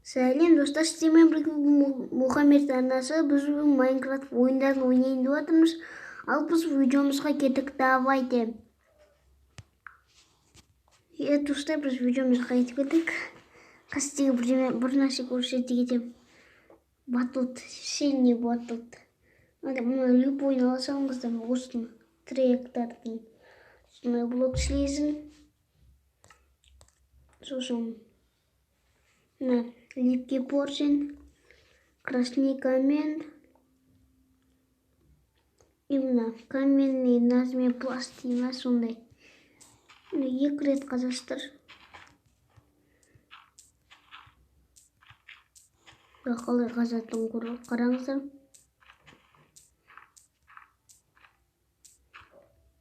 Сәлем достар, сіздермен бірге Мұхаммед арнасы. Біз бүгін Майнкрафт ойындарын ойнайын деп жатырмыз. Ал біз видеомызға кеттік. Давайте. Достар, біз видеомызға қайтып келдік. Қазір бір нәрсе көрсете кетемін. Батут, сильный батут. Мұны любойын ала салыңыздар, осыны тректордың үстіне блок слезін. Сосын липкий поршень, красный камень, именно каменный назме пластина сондай. Екі рет қазастыр. Қалай қазатын қараңыздар.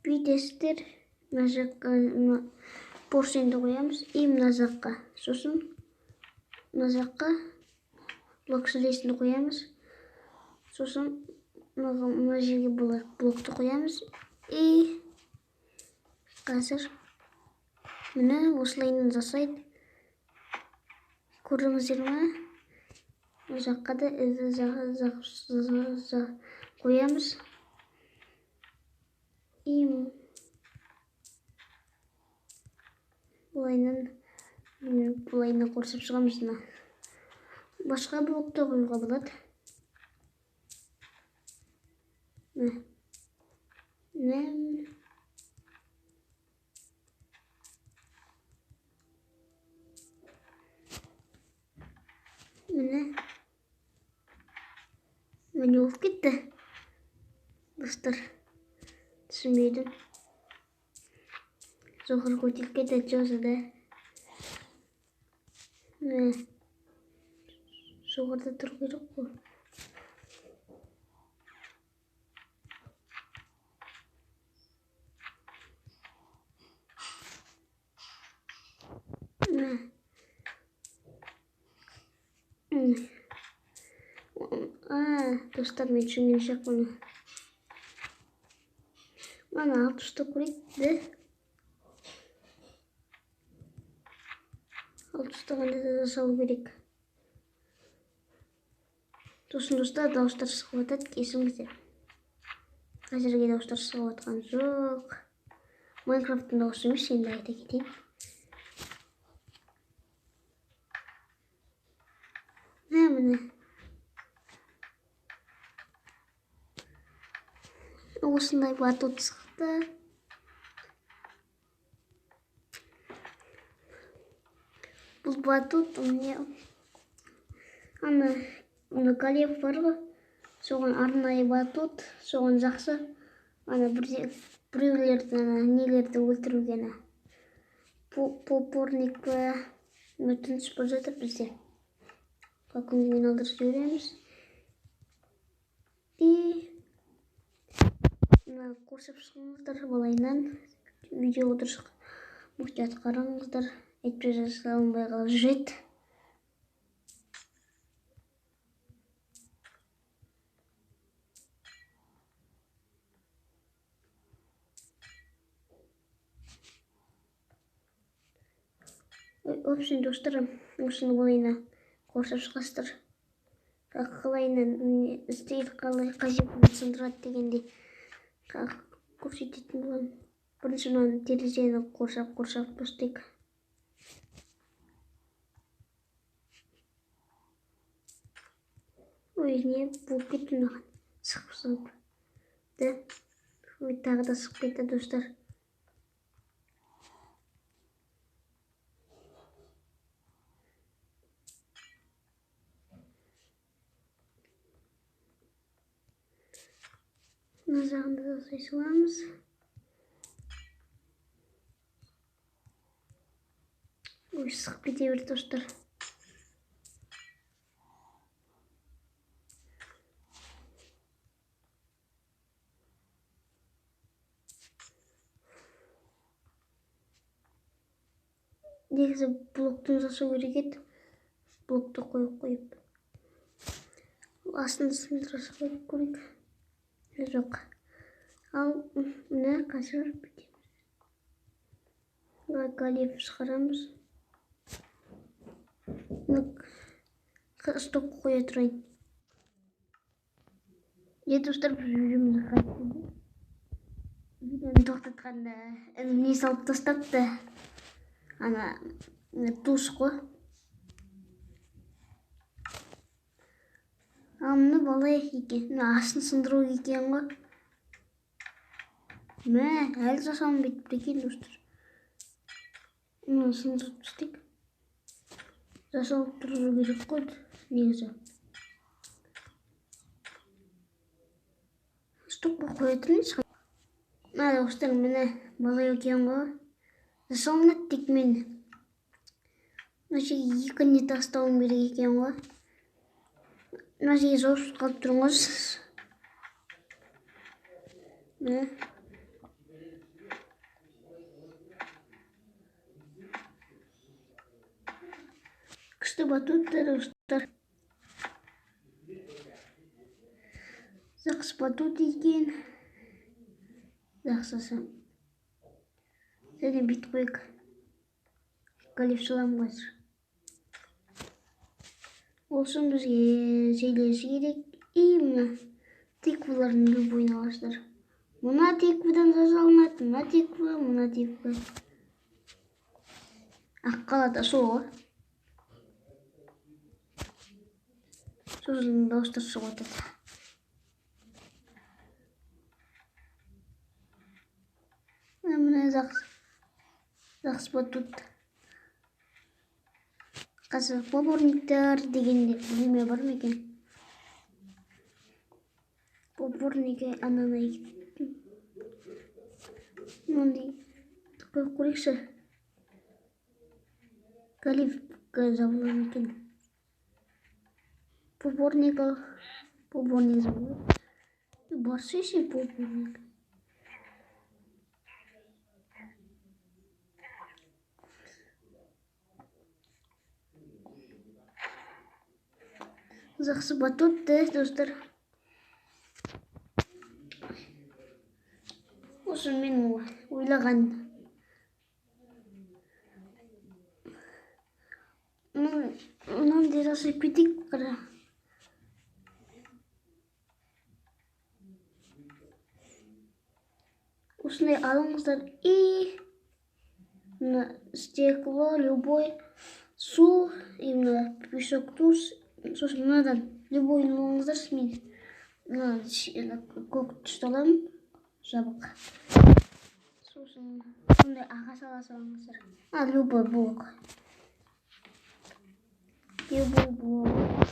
Бүйтесіздер, мына жаққа поршеньді қоямыз, и мына жаққа. Сосын мына жаққа блок слесінді қоямыз. Сосын мына жерге блокты қоямыз. И қазір міне осылайынан жасайды. Көрдіңіздер ме? Мына жаққа да қоямыз. И бұлайынан қорсып шығамыз. Басқа блокты қоюға болады. Міне болып кетті. Достар, түсінбейдім. Жоғыр көтеліп кетеді жосы да. Жоғырда тұру керек қой. Достар, мен түсінген жоқпын. Мана алып тастап көрейік. Алып тастағанда да жасау керек. Сосын достар, дауыстар шығып жатады, кесіңіздер. Қазірге дауыстар шығып жатқан жоқ. Майнкрафттың дауысы емес, енді айта кетейін. Міне. Осындай батут шықты. Бұл батут мне коллег бар ғой, соған арнайы батут, соған жақсы. Біреулерді нелерді өлтіруге попорник өтініш болып жатыр бізде. Күнген алдырып жібереміз. И қосып шығыңыздар балайынан. Видео отыршық мұқтият қараңыздар. Әйтпе жасалынбай қалып жүреді. Общем, достар, осыны болайына қосып шығастыр. Қалайынан істейді, қалай қажетін сындырады дегенде көрсететін болам. Бірінші мынаны терезені қоршап бастайық. Ой, не болып кетті мынаған. Сықып. Ой, тағы да сықып кетті, достар. Мына жағында да осылай саламыз. Ой, сығып кете берді, достар. Негізі блоктың жасау керек еді. Блокты қойып. Астында сындыра салып көрейік. Жоқ. Ал міне қазір бітеміз. Коллеп шығарамыз. Стопқа қоя тұрайын. Достар, бір жүрімді қайтты. Видеоны тоқтатқанда не салып тастапты. Ана туш қой. Амны бала екен. Асын сындыру екен ғой. Мә, әлі жасауын бетіп екен, достар. Сындырып түстік. Жасалып тұру керек қой. Негізі. Стопқа қоятын. Достар, міне бала екен ғой. Жасалынады тек мен. Екі не тастауым керек екен ғой. Жауып қалып тұрыңыз. Міне. Күшті батут, достар. Жақсы батут екен. Жақсысы. Және бит қойық. Қалепшылам қазір. Олсын бізге сөйлесі керек. Мына теквалардың любойын аласыздар. Мына теквадан жасалынады. Мына теква, мына теква. Аққалада сол. Сосын достар шығып отады. Мына жақсы батут. Қазір поборниктер дегенде білме бар ма екен? Поборнигі ананы егетін. Мынандай қойып көрейікші. Калифка жабылған екен. Поборнигі жабылған. Барсы ше поборник. Жақсы батут, достар. Осы мен ойлаған. Мынандай жасап кетейік қара. Осындай алыңыздар. Стекло, любой, су, именно песок туз. Сосын мынадан любой алыңыздар мен. Көк түсті аламын. Жабық. Сосын сондай ағаш аласыңыздар. Любой блок. Любой блок.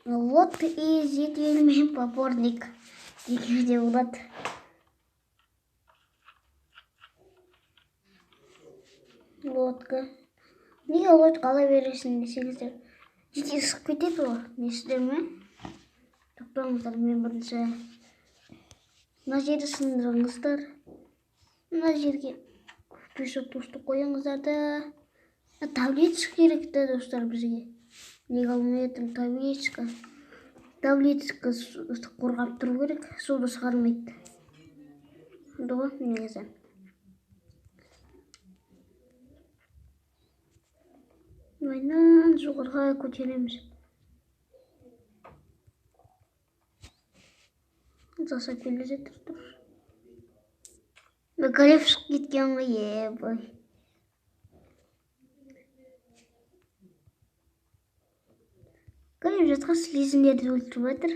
Вот и зетелмен поборник. Дегенде болады. Лодка. Неге лодка ала бересің десеңіздер. Жете ысып кетеді ғой. Несіздер ме? Тоқтаңыздар, мен бірінші. Мына жерді сындырыңыздар. Мына жерге песок тусты қойыңыздар да. Таблеточка керек те, достар, бізге. Неге алмай жатырмын таблеточка. Таблеточка қорғап тұру керек. Суды шығармайды. Ғой, негізі. Майнан жоғарға көтереміз. Жасап келе жатыр тұр. Қалеп шығып кеткен ғой, ебай. Қалеп жатқан слизіндерді өлтіріп жатыр.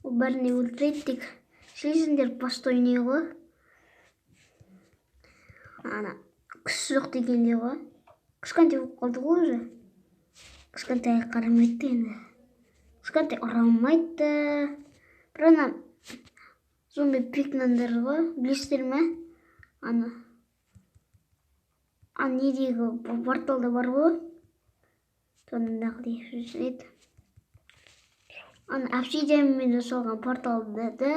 Ол бәріне өлтіреді тек. Слизіндер постойне ғой. Ана, күш жоқ дегенде ғой. Кішкентай болып қалды ғой уже. Кішкентай қарамайды енді. Кішкентай ұрамайды. Бір ана зомби пикнандар ғой. Білесіздер ме? Ана недегі порталда бар ғой. Сондағы дейші жүреді. Ана обсидианмен жасалған порталда да.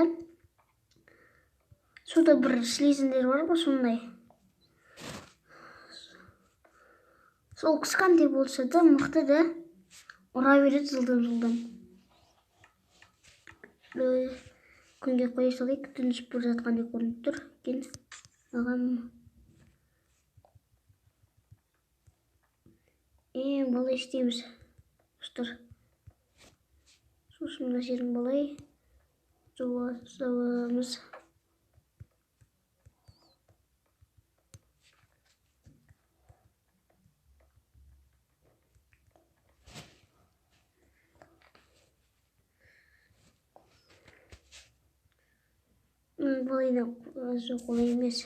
Суда бір слизіндер бар ғой, сондай. Сол кішкентай болса да, мықты да. Ұра береді жылдам. Күнге қоя салайық, түн түсіп бара жатқандай көрініп тұр. Ағам. Былай істейміз достар. Сосын мына жерін былай саламыз. Былайдан қолай емес.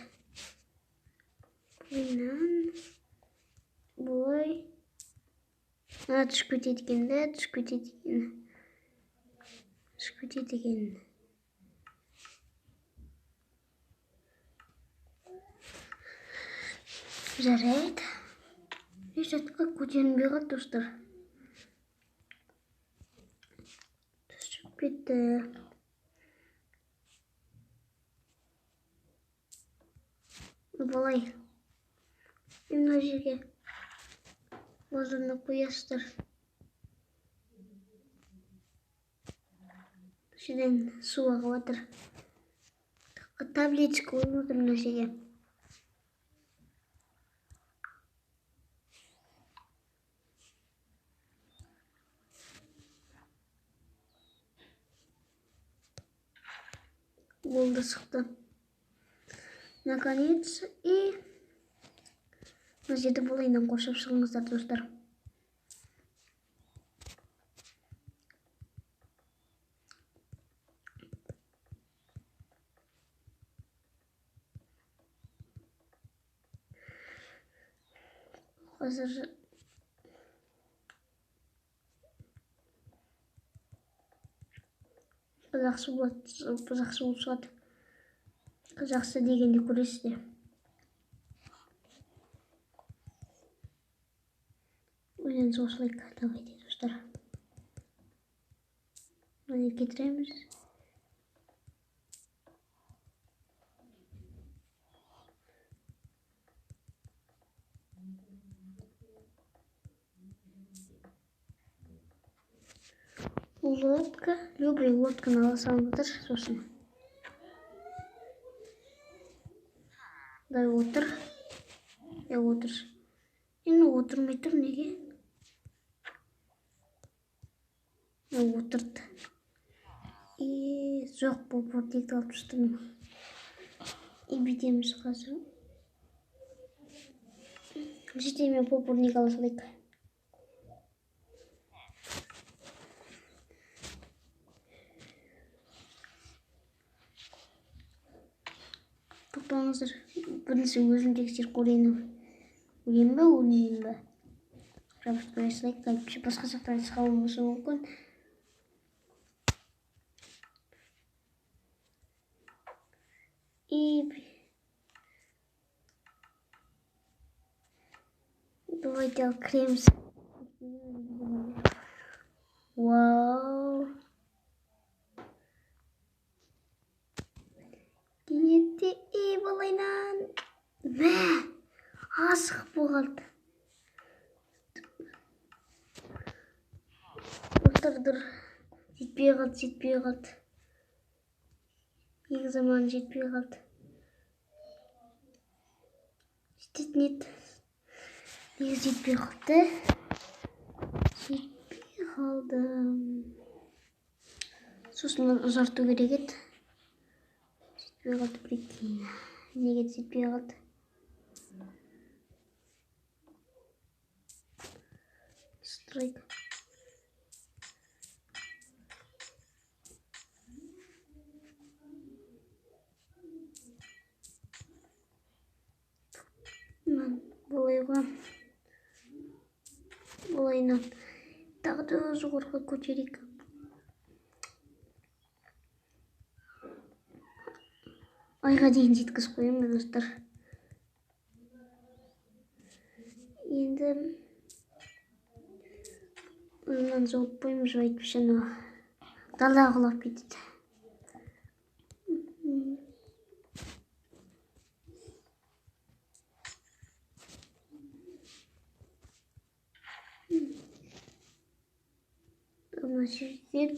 Былай түсіп кетеді екен да, түсіп кетеді екен. Жарайды. Жатқа көтерінбей қалды достар. Түсіп кетті. Былай мына жерге лазерны қоясыздар. Жерден су ағып жатыр. Таблетка ойып отыр мына жерге. Болды, шықты. Наконец, и мына жерді былайынан қоршап шығыңыздар достар. Қазір жақсы болып шығады. Жақсы дегенде көресіздер. Ойланса осылай давайте достар. Мына кетіреміз. Лодка, любой лодканы ала салыңыздар сосын. Дай отыр. Отыр. Енді отырмай тұр, неге? Отырды. Жоқ, бұл бортекті алып түстім. Бітеміз қазір. Жетемен попорник ала салайық. Тоқтаңыздар. Бірінші өзім тексеріп көрейін бе, өлмейін бе. Жабысып қоя салайық. Басқа жақтан шығуы мүмкін. Давайте откроем. Вау. Кенетте былайнан. Асық болғалды. Достардар, жетпей қалды. Екі заман жетпей қалды. Жететін еді. Негіз жетпей қалды. Сосын ұзарту керек еді. Жетпей қалды, прикинь. Неге жетпей қалды? Стройка. Былайынан тағы да жоғарыға көтерейік. Айға дейін жеткізіп қоямын достар. Енді мынаны жауып қоймыз, өйтпесе дала құлап кетеді. Мына жерден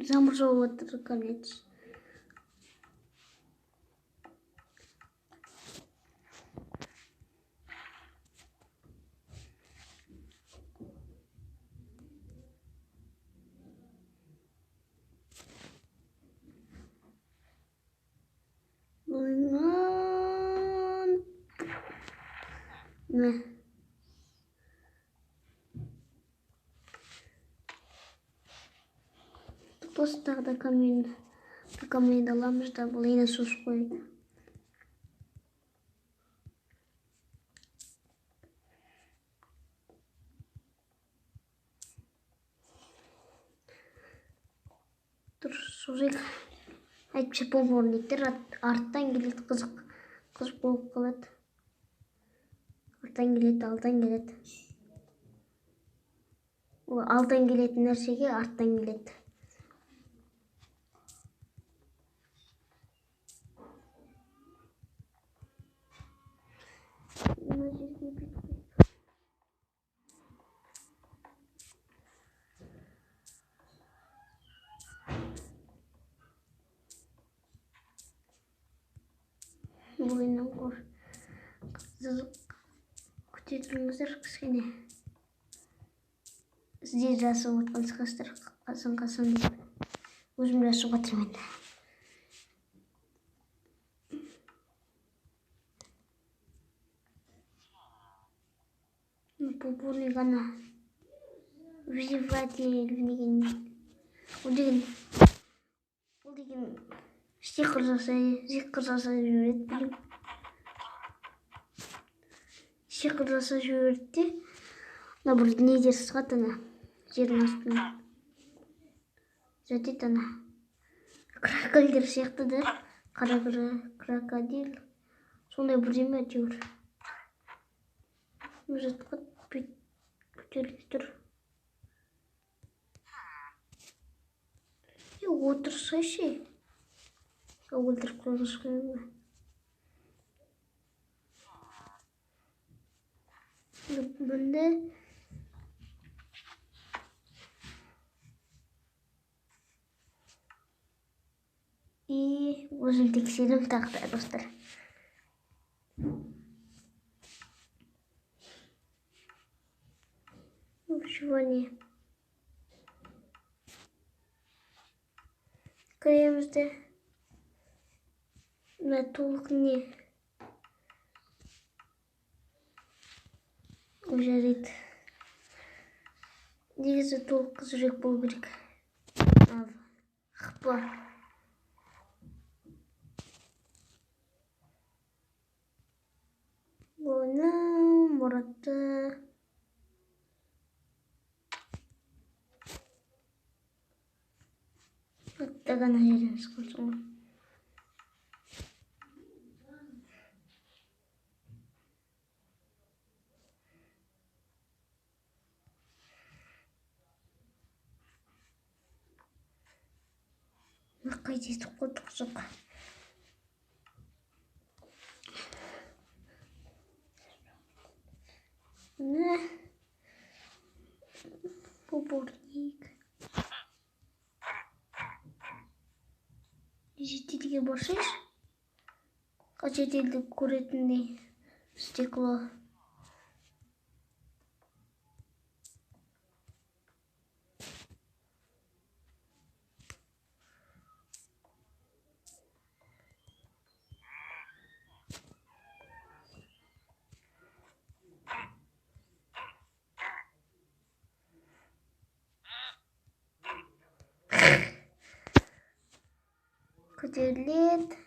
замыр жауып жатыр, конец. Міне. Осы тағы да каменді аламыз да бұл ене сусып қойды. Дұрыс сұрайық. Әйтпесе поборниктер арттан келеді, қызық болып қалады. Арттан келеді, алдан келеді. Ол алдан келетін нәрсеге арттан келеді. Мына жерге бүйтіп. Бойынан күте тұрыңыздар кішкене. Сіздер жасып отқан шығарсыздар қасан деп. Өзім жасып жатырмын енді. Поборник ана взрыватель деген. Ол деген стикер жасай жібереді. Стикер жасай жібереді де. Мына бір недер шығады ана. Жердің астынан. Жатеді ана. Крокодил сияқты да. Қара крокодил. Сондай бірдеме әйтеуір. Жатқан көтеріліп тұр. Отырса ше. Өлтіріп қойғысы қойма. Бұнда өзім тексерім тақта достар. Обшивание. Кіремізді. Мына толық не? Жарайды. Негізі толық қызырек болу керек. Қыпа. Оны мұратты. Аттаған жеріміз қылсын. Қайда етіп қойдық жоқ. Міне. Поборник. Жетелге барсайш. Жетелді көретіндей стекло. Көтеріледі.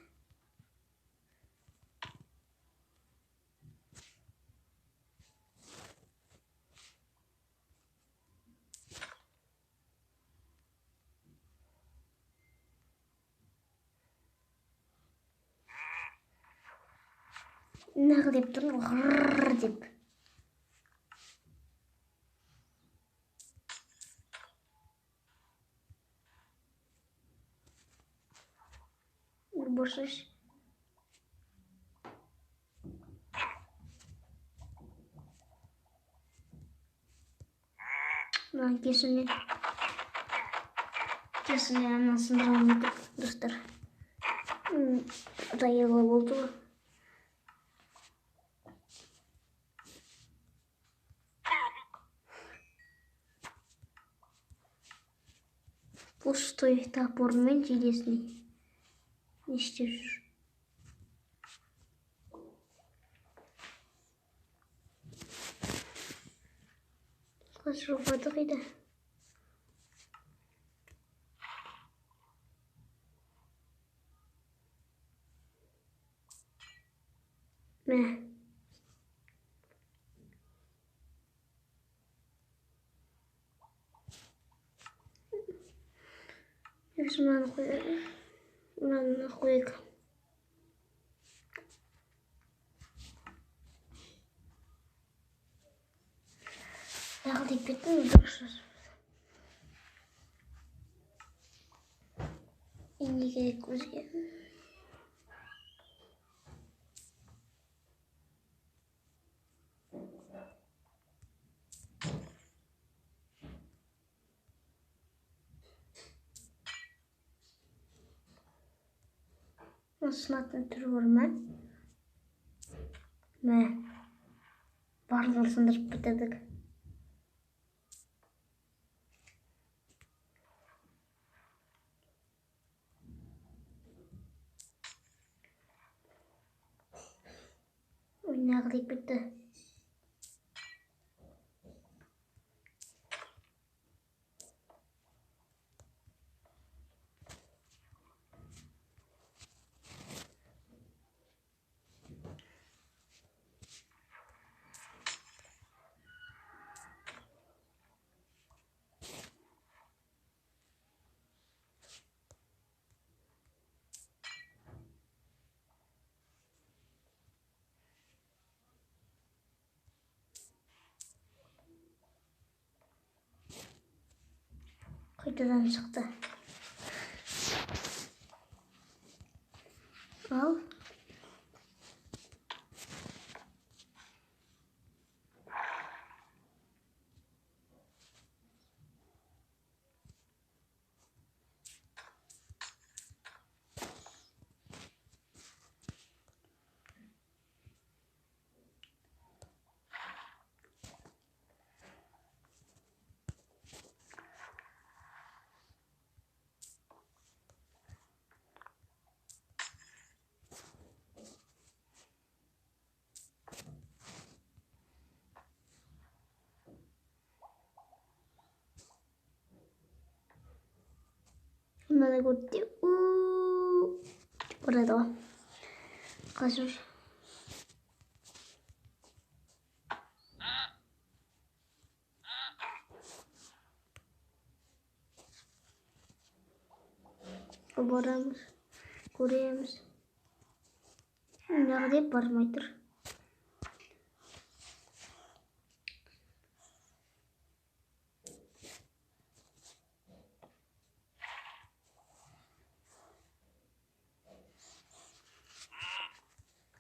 Нағы деп тұрмын, ғырррр деп. Борсаш. Мына кесіне анасын жалмайды, достар. Дайыға болды. Пустой топормен желесіне. Не істеп жүр? Шурбады қайда? Мә. Біз мынаны қойық. Тағы деп кеттім, дұрыс. Не керек көзге? Сынатын түрі бар ма? Мә. Барлығын сындырып бітірдік. Ойнағы деп бітті. Қайтадан шықты. Ал. Manda curtir. Orada. Қазір. Барамыз. Көреміз. Неғып деп бармай тұр.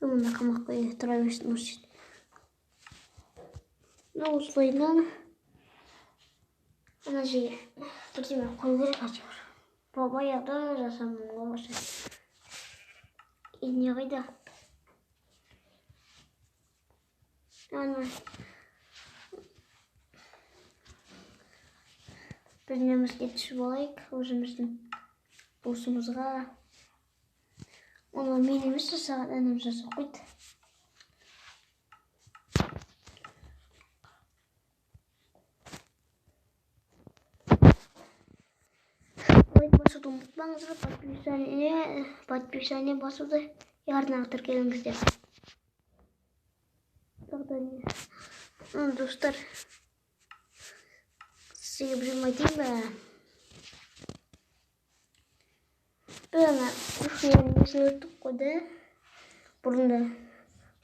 Мына қамақ қойы тұра берсін осы. Осылайдан ана жерге бірдеме қою керек әйтеуір. Баяғыда жасамын осы. Не қайда? Ана бірінемізге түсіп алайық өзіміздің досымызға. Оны мен емес жасаған інім жасап қойды. Лайк басуды ұмытпаңыздар, подписание басуды, ярдынаға тіркеліңіздер. Достар, сізге бір айтайын ба? Біз ана үш өрттік қойды. Бұрында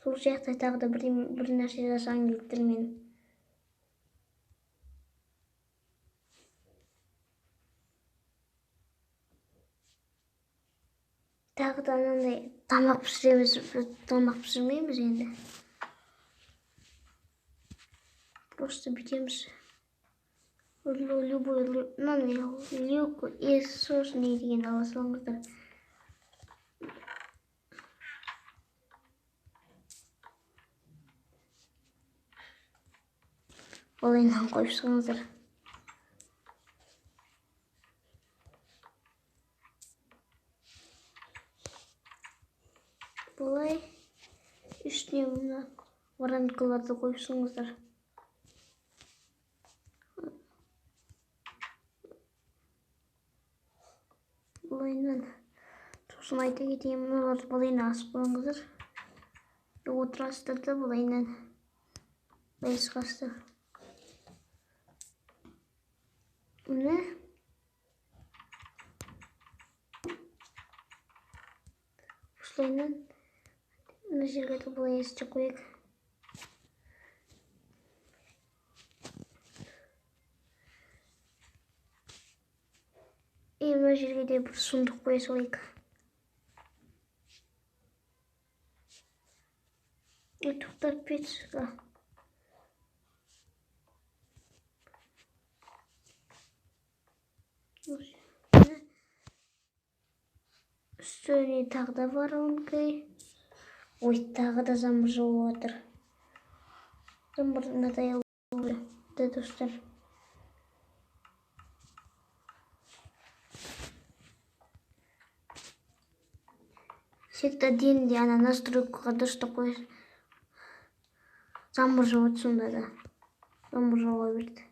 сол сияқты тағы да бір нәрсе жасағым келіп тұр мен. Тағы да анандай тамақ пісірмейміз енді. Просто бітеміз. Любой люк и соус не деген ала салыңыздар. Олайынан қойып салыңыздар. Олай үстіне мына варанкаларды қойып салыңыздар. бұл ойыннан. Сосын айта кетейін, мыналарды бұл ойыннан асып қойыңыздар. Отырасыздар да бұл ойыннан былай шығасыздар. Міне. Осылайынан мына жерге де былай істеп қояйық. Мына жерге де бір сундық қоя салайық. Тоқтап кетші. Үстіне тағы да бар оңкай. Ой, тағы да замыр жауып отыр. Замыр надоел уже, да, достар. Секта дейінде ана настройкаға дұрыстап қойып. Замыр жауып сонда да. Замыр жауа берді.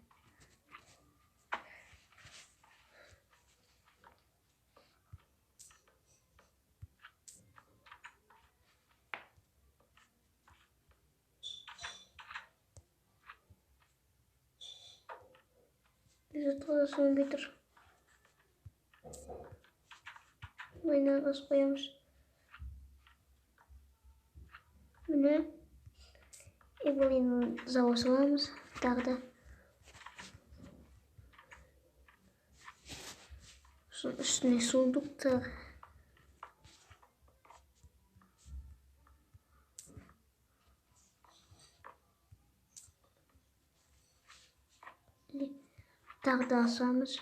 Затылы сөнбей тұр. Ойнан қас қоямыз. Міне. Бұл енді зауа саламыз. Тағы да. Үстіне сундық тағы. Тағы да асамыз.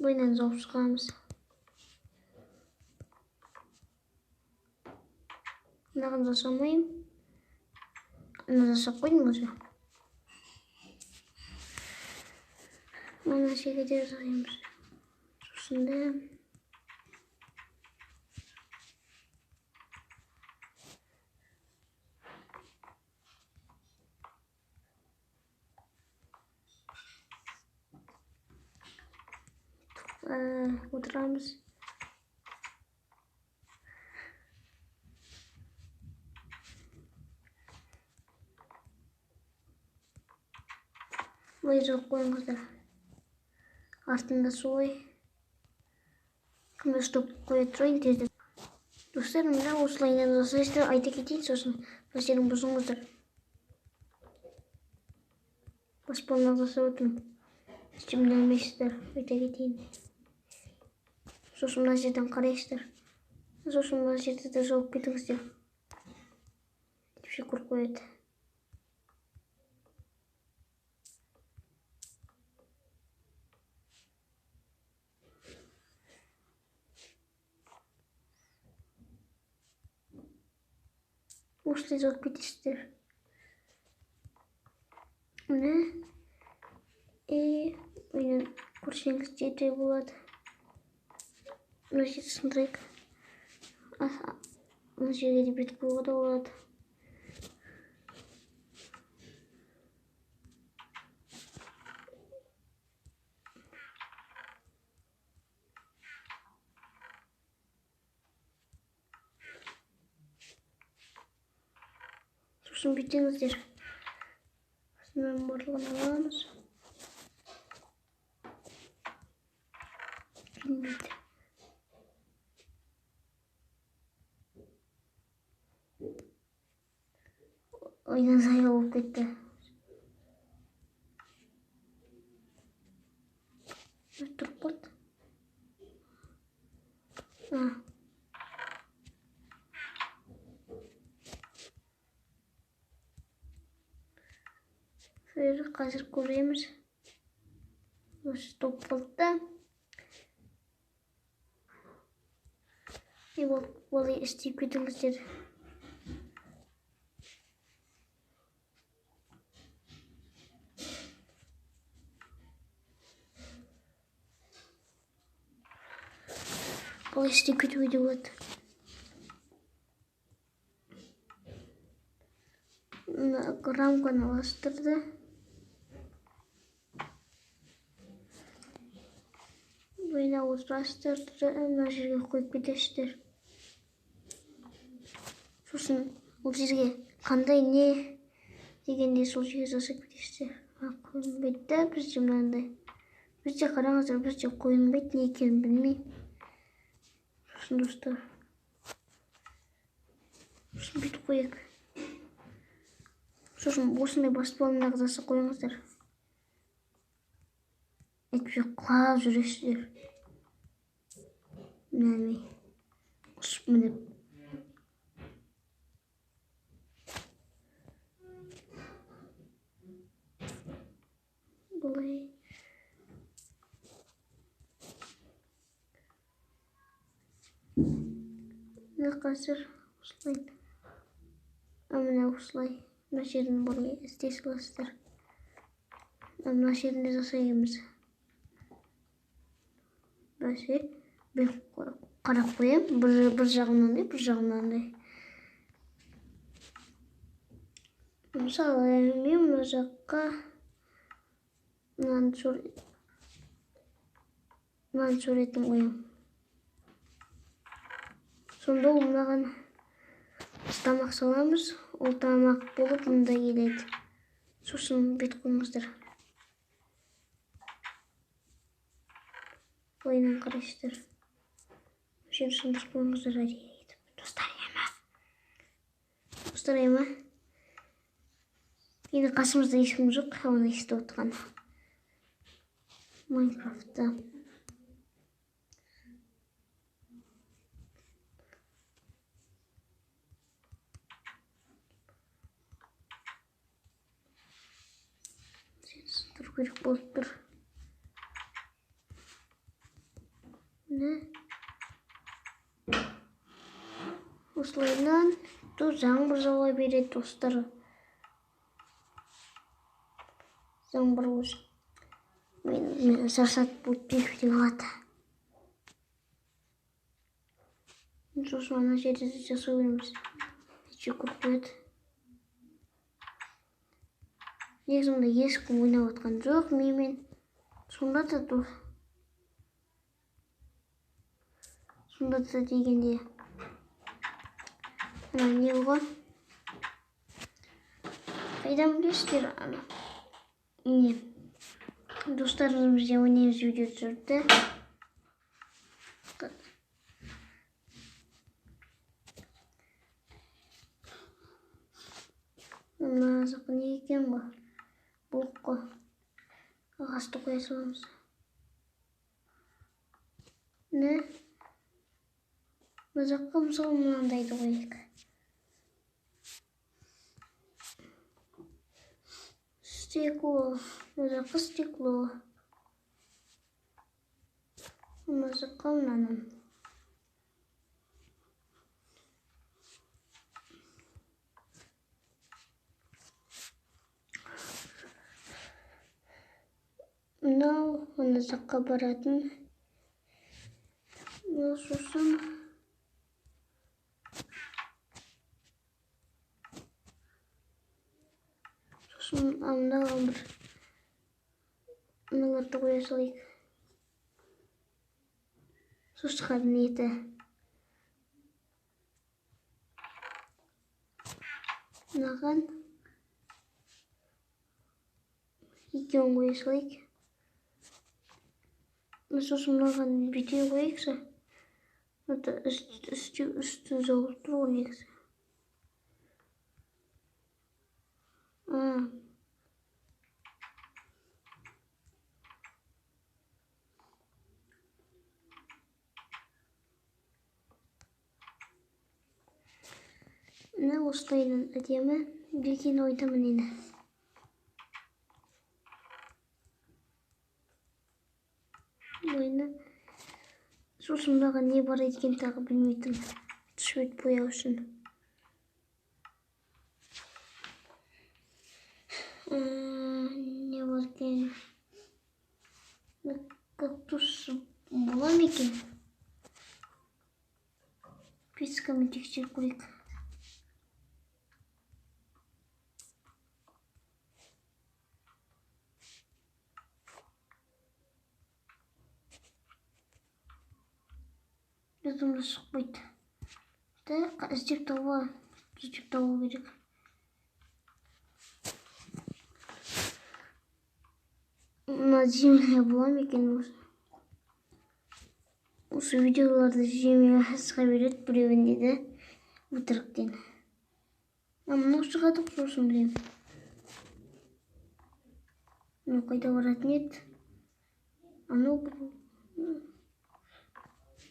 Бұйнан зауып шығамыз. Мынаған жасамайым. Мына жасап қойдым өзі. Мына жерге де жасаймыз. Сосын да отырамыз. Бұлай жоқ қойыңыздар. Артында сой. Кімді стоп қоя тұрайын тезді. Достар, мына осылайынан жасайсыздар. Айта кетейін, сосын бастерін бұзыңыздар. Баспалынан жасап отырмын. Ішімді өлмейсіздер. Айта кетейін. Сосын мына жерден қарайсыздар. Сосын мына жерді де жауып кетіңіздер. Шүкір қояды. Осылай жауып кетесіздер. Міне. Ойнан көрсеңіз жеті болады. Мына жерді сындырайық. Мына жерге де бет қоюға да болады. Сосын бүйтіңіздер. Сосын барлығын аламыз. Білмейді. Ойнан зая болып кетті. Тұрып қалды. Қазір көреміз. Осы топ болды. Олай істеп кетіңіздер. Бұл есте күтуге де болады. Рамканы алыстырды. Бойына отырастырды. Мына жерге қойып кетесіздер. Сосын ол жерге қандай не дегенде сол жерге жасап кетесіздер. Қойынбайды, бізде мынандай. Бізде қараңыздар, бізде қойынбайды, не екенін білмеймін. Сосын достар. Сосын бүйтіп қояйық. Сосын осындай баспалындағы засы қойыңыздар. Әйтпесе құлап жүресіздер. Міне. Ұшып мініп. Бұлай. Міне қазір осылай. Міне осылай. Мына жерін бұлай істей саласыздар. Мына жерінде жасаймыз. Бәсе, мен қарап қоям. Бір жағынан бір жағынан. Мысалы, мен мына жаққа мынаны суретін қоям. Сонда ол маған тамақ саламыз. Ол тамақ болып мұнда келеді. Сосын бет қойыңыздар. Ойынан қарайсыздар. Жер сындырып қойыңыздар әдейі етіп. Достар ема. Енді қасымызда ешкім жоқ, оны естіп отырған. Майнкрафтта. Сындыру керек болып тұр. Осылайынан жаңбыр жауа береді, достар. Жаңбыр өзі. Мен шаршатып болып бекіте қалады. Сосын ана жерде жасау кереміз. Неше көп қояды. Негізімде ешкім ойнап отқан жоқ менімен. Сонда дегенде ана не ғой? Қайдан білесіздер? Не? Достарымыз бізде ойнаймыз видео түсірді. Мына жаққа не екен ғой? Блок қой. Ағашты қоя саламыз. Не? Мына жаққа мысалы мынандайды қояйық. Стекло. Мына жаққа стекло. Мына жаққа мынаны. Мынау мына жаққа баратын. Сосын мынаған бір мыналарды қоя салайық. Сосын неті. Мынаған екеуін қоя салайық. Сосын мынаған бүйте қояйықшы. Үсті жауып тұр ғой негізі. Мына осылайынан әдемі білген ойдамын енді. Ойны. Сосын мынаған не бар екен тағы білмейтін. Цвет бояу үшін. Не бар екен? Кактус бола ма екен? Физикамен тексеріп көрейік. Ютубымда шықпайды. Іздеп табу керек. Мына жеңіле бола ма екен осы? Осы видеоларды жеңіле шыға береді біреуінде де өтіріктен. Мынау шығады сосын білемін. Мынау қайда баратын еді? Анау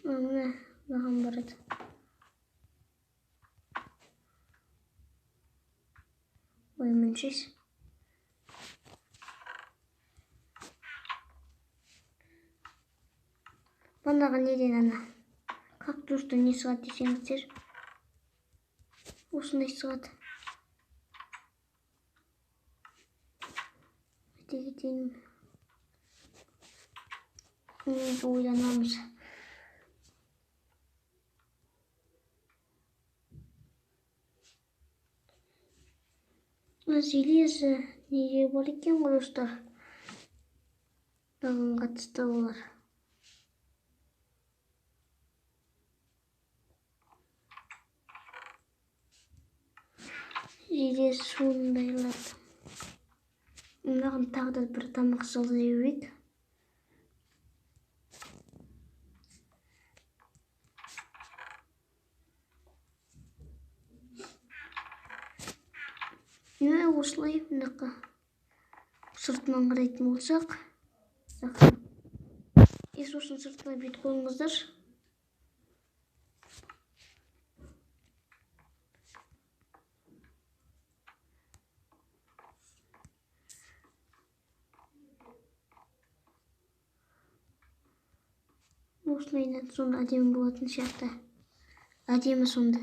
маған барады. Ой, міншес. Банаға неден ана? Кактустан не шығады десеңіздер? Осындай шығады. Кетейін. Ойланамыз. Железо неге бар екен ғой достар? Маған қатысты олар. Железо сондайларды. Мынаған тағы да бір тамақ салды жеуік. Осылай мынақа сыртынан қарайтын болсақ, сосын сыртына бет қойыңыздар. Осылайынан сонда әдемі болатын сияқты. Әдемі сонда.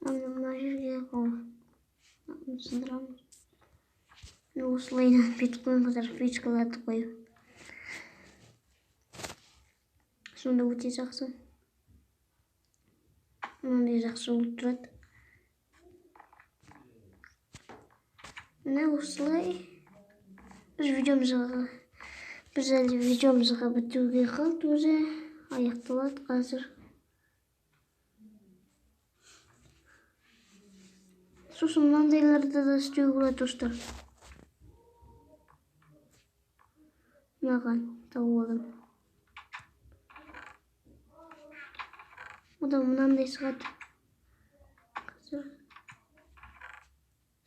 Мына жерге сындырамыз. Осылайынан бет қойыңыздар, фишкаларды қойып. Сонда өте жақсы. Мынандай жақсы болып тұрады. Мына осылай. Біз әлі видеомызға бітуге қалды өзі. Аяқталады қазір. Сосын мынандайларды да істеуге болады достар. Мынаған тауып алдым. Одан мынандай шығады. Қазір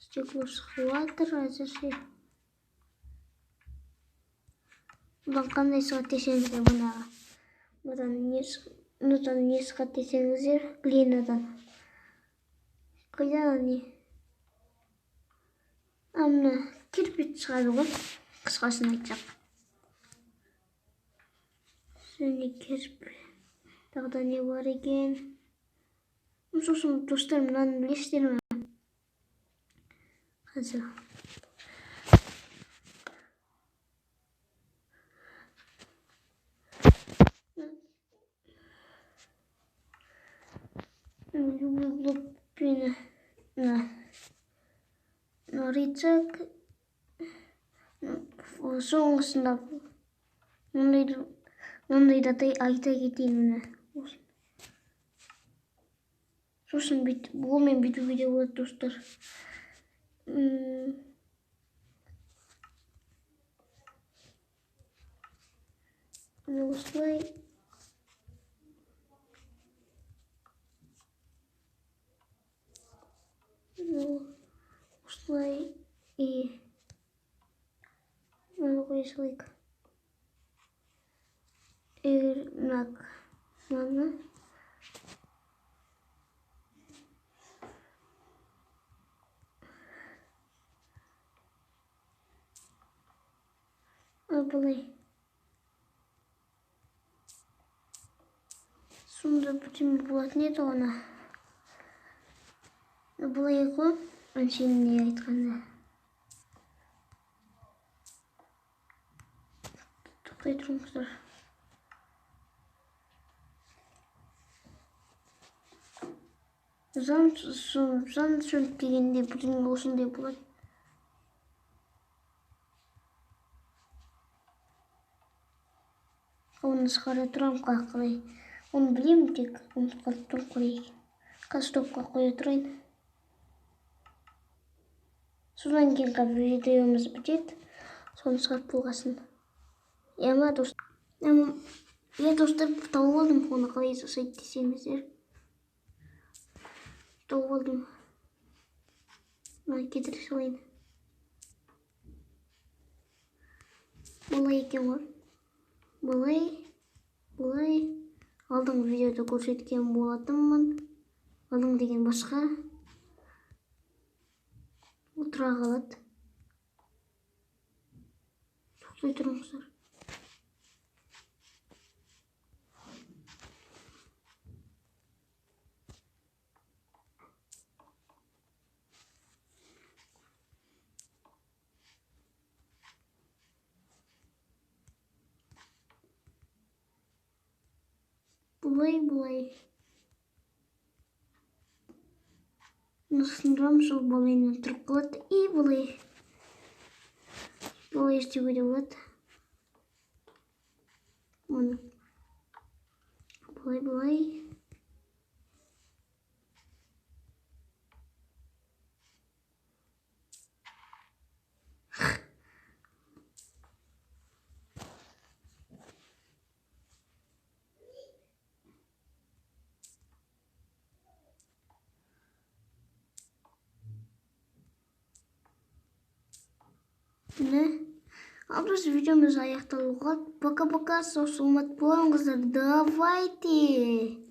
стекло шығып жатыр әзірше. Одан қандай шығады десеңіздер мынаға. Одан не шығады десеңіздер глинадан. Қайдан не? Мына кирпич шығады ғой, қысқасын айтсақ. Және кирпич. Тағы да не бар екен? Сосын достар мынаны білесіздер ме? Қазір. Лупина. Рычаг. Соңғысында мындай да айта кетейін міне. Сосын бұлмен бүйтуге де болады достар. Осылай. Осылай. Мына қоя салайық. Мынаны. Былай. Сонда бүтін болатын еді оны. Былай ғой, сенің не айтқанда. Тоқтай тұрыңыздар. Жан шөміп дегенде бірдеңе осындай болады. Оны шығара тұрам қалай. Оны білемін, тек ұмытып қалып тұрмын қалай екен. Қазір стопқа қоя тұрайын. Содан кейін видеомыз бітеді. Соны шығарып болғасын. Иә достар, тауып алдым. Оны қалай жасайды десеңіздер. Тауып алдым. Мына кетіре салайын. Бұлай екен ғой. Бұлай. Алдыңғы видеода көрсеткен болатынмын. Алдың деген басқа. Отыра қалады. Тоқтай тұрыңыздар. Бұлай. Насындырам, сол балайынан тұрып қалады. И бұлай істеуге де болады. Оны бұлай. Ал біз видеомыз аяқталуға. Пока-пока, сау саламат болыңыздар. Давайте!